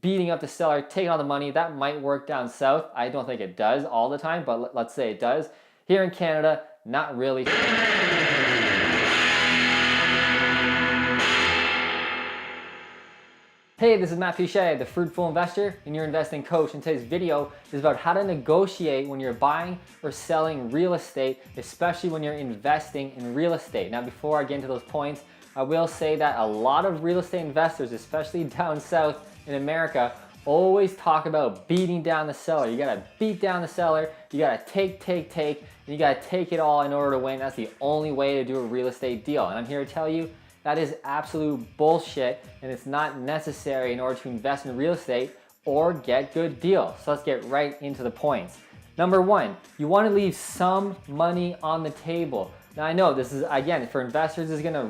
beating up the seller, taking all the money. That might work down south. I don't think it does all the time, but let's say it does. Here in Canada, not really. Hey, this is Matt Pichet, the Fruitful Investor and your investing coach. And today's video is about how to negotiate when you're buying or selling real estate, especially when you're investing in real estate. Now, before I get into those points, I will say that a lot of real estate investors, especially down south in America, always talk about beating down the seller. You gotta beat down the seller, you gotta take, and you gotta take it all in order to win. That's the only way to do a real estate deal. And I'm here to tell you, that is absolute bullshit, and it's not necessary in order to invest in real estate or get good deals. So let's get right into the points. Number one, you want to leave some money on the table. Now I know this is, again, for investors, this is gonna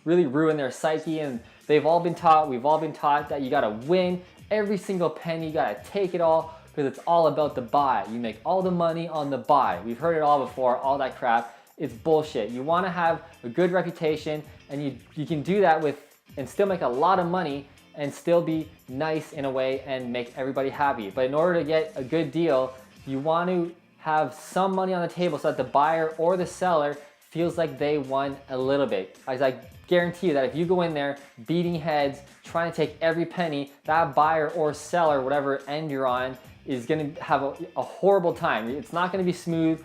really ruin their psyche, and we've all been taught that you gotta win every single penny, you gotta take it all, because it's all about the buy. You make all the money on the buy. We've heard it all before, all that crap. It's bullshit. You want to have a good reputation, and you can do that with and still make a lot of money and still be nice in a way and make everybody happy. But in order to get a good deal, you want to have some money on the table so that the buyer or the seller feels like they won a little bit. As I guarantee you that if you go in there beating heads, trying to take every penny, that buyer or seller, whatever end you're on, is going to have a horrible time. It's not going to be smooth.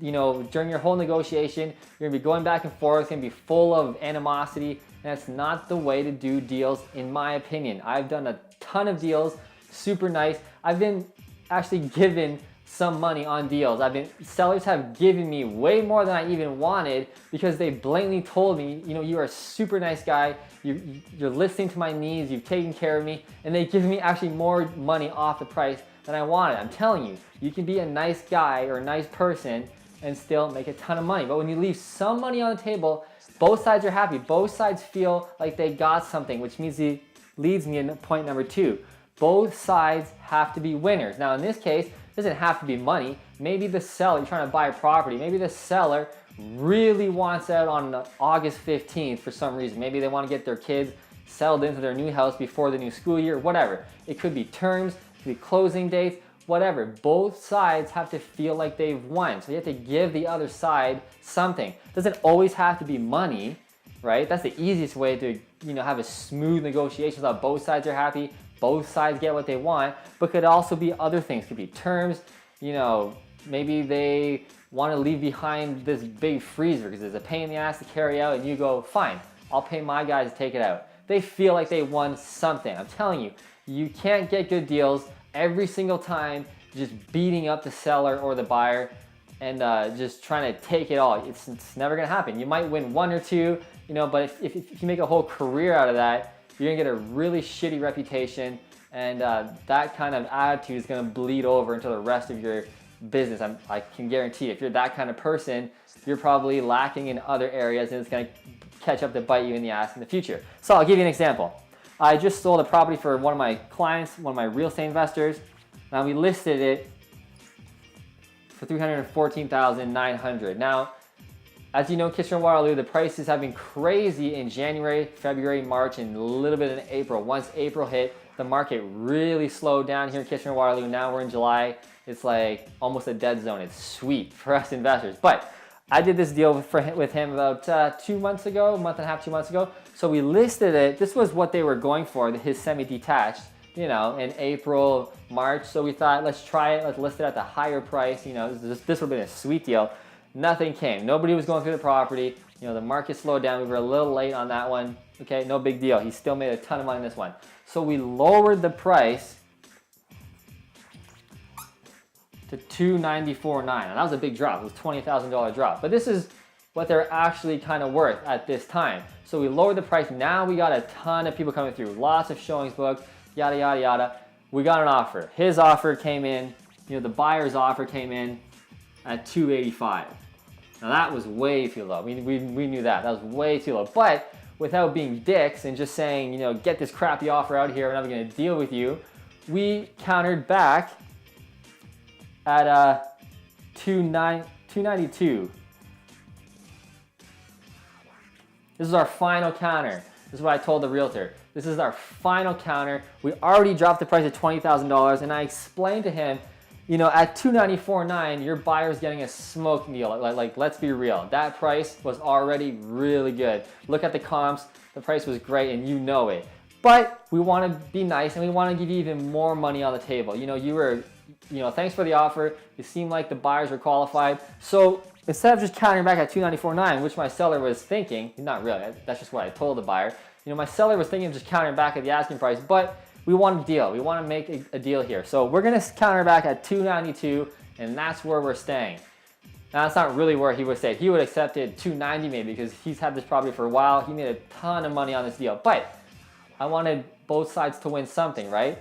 You know, during your whole negotiation, you're gonna be going back and forth, it's gonna be full of animosity, and that's not the way to do deals, in my opinion. I've done a ton of deals, super nice. I've been actually given some money on deals. Sellers have given me way more than I even wanted because they blatantly told me, you know, you are a super nice guy, you're listening to my needs, you've taken care of me, and they give me actually more money off the price than I wanted. I'm telling you, you can be a nice guy or a nice person and still make a ton of money. But when you leave some money on the table, both sides are happy. Both sides feel like they got something, which leads me to point number two. Both sides have to be winners. Now in this case, it doesn't have to be money. Maybe the seller, you're trying to buy a property, maybe the seller really wants out on August 15th for some reason. Maybe they want to get their kids settled into their new house before the new school year, whatever. It could be terms, it could be closing dates, whatever. Both sides have to feel like they've won. So you have to give the other side something. It doesn't always have to be money, right? That's the easiest way to, you know, have a smooth negotiation so that both sides are happy, both sides get what they want, but could also be other things. Could be terms, you know, maybe they want to leave behind this big freezer because it's a pain in the ass to carry out, and you go, fine, I'll pay my guys to take it out. They feel like they won something. I'm telling you, you can't get good deals every single time just beating up the seller or the buyer and just trying to take it all. It's never gonna happen. You might win one or two, you know, but if you make a whole career out of that, you're gonna get a really shitty reputation, and that kind of attitude is gonna bleed over into the rest of your business. I can guarantee if you're that kind of person, you're probably lacking in other areas, and it's gonna catch up to bite you in the ass in the future. So I'll give you an example. I just sold a property for one of my clients, one of my real estate investors. Now we listed it for $314,900. Now, as you know, Kitchener-Waterloo, the prices have been crazy in January, February, March, and a little bit in April. Once April hit, the market really slowed down here in Kitchener-Waterloo. Now we're in July. It's like almost a dead zone. It's sweet for us investors. But I did this deal with him about 2 months ago, a month and a half, 2 months ago. So we listed it. This was what they were going for, his semi-detached, you know, in April, March. So we thought, let's try it. Let's list it at the higher price. You know, this would have been a sweet deal. Nothing came. Nobody was going through the property. You know, the market slowed down. We were a little late on that one. Okay, no big deal. He still made a ton of money on this one. So we lowered the price to $294,900. Now that was a big drop. It was a $20,000 drop. But this is what they're actually kind of worth at this time. So we lowered the price. Now we got a ton of people coming through. Lots of showings booked, yada, yada, yada. We got an offer. His offer came in, you know, the buyer's offer came in at $285,000. Now that was way too low. We knew that. That was way too low. But without being dicks and just saying, you know, get this crappy offer out here, we're never going to deal with you, we countered back at $292,000. This is our final counter. This is what I told the realtor. This is our final counter. We already dropped the price to $20,000, and I explained to him, you know, at $294,900, your buyer's getting a smoking deal. Like, let's be real. That price was already really good. Look at the comps. The price was great, and you know it. But we want to be nice, and we want to give you even more money on the table. You know, thanks for the offer. You seem like the buyers were qualified. So instead of just countering back at $294,900, which my seller was thinking, not really, that's just what I told the buyer. You know, my seller was thinking of just countering back at the asking price, but we want a deal. We want to make a deal here. So we're going to counter back at $292,000, and that's where we're staying. Now, that's not really where he would stay. He would accept it $290,000 maybe, because he's had this property for a while. He made a ton of money on this deal. But I wanted both sides to win something, right?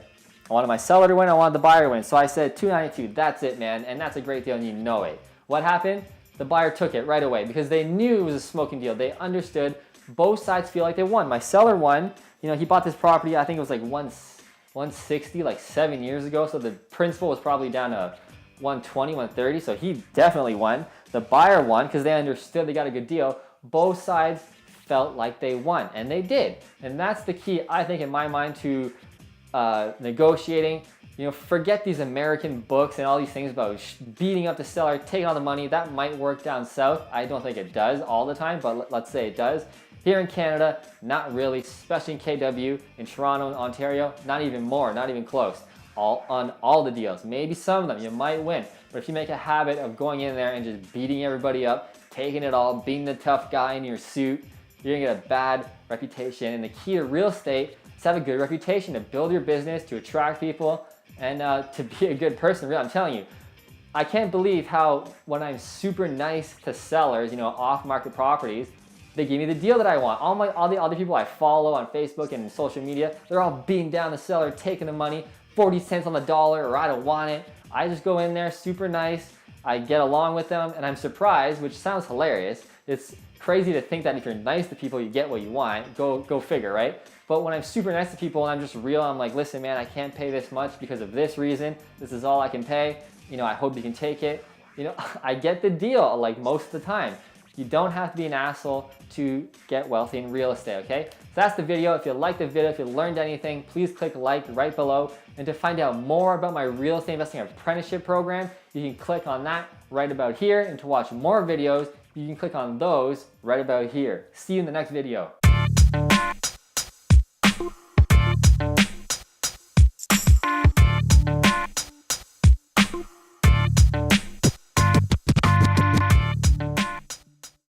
I wanted my seller to win. I wanted the buyer to win. So I said $292,000. That's it, man. And that's a great deal, and you know it. What happened? The buyer took it right away because they knew it was a smoking deal. They understood. Both sides feel like they won. My seller won. You know, he bought this property, I think it was like 160 like 7 years ago. So the principal was probably down to 120, 130. So he definitely won. The buyer won because they understood they got a good deal. Both sides felt like they won, and they did. And that's the key, I think, in my mind, to negotiating. You know, forget these American books and all these things about beating up the seller, taking all the money. That might work down south. I don't think it does all the time, but let's say it does. Here in Canada, not really, especially in KW, in Toronto and Ontario, not even more, not even close. On all the deals. Maybe some of them you might win, but if you make a habit of going in there and just beating everybody up, taking it all, being the tough guy in your suit, you're gonna get a bad reputation. And the key to real estate is to have a good reputation, to build your business, to attract people, and to be a good person. Really, I'm telling you, I can't believe how when I'm super nice to sellers, you know, off-market properties, they give me the deal that I want. All the other people I follow on Facebook and social media, they're all beating down the seller, taking the money, 40 cents on the dollar, or I don't want it. I just go in there super nice, I get along with them, and I'm surprised, which sounds hilarious. It's crazy to think that if you're nice to people, you get what you want. Go figure, right? But when I'm super nice to people and I'm just real, I'm like, listen, man, I can't pay this much because of this reason. This is all I can pay. You know, I hope you can take it. You know, I get the deal like most of the time. You don't have to be an asshole to get wealthy in real estate, okay? So that's the video. If you liked the video, if you learned anything, please click like right below. And to find out more about my real estate investing apprenticeship program, you can click on that right about here. And to watch more videos, you can click on those right about here. See you in the next video.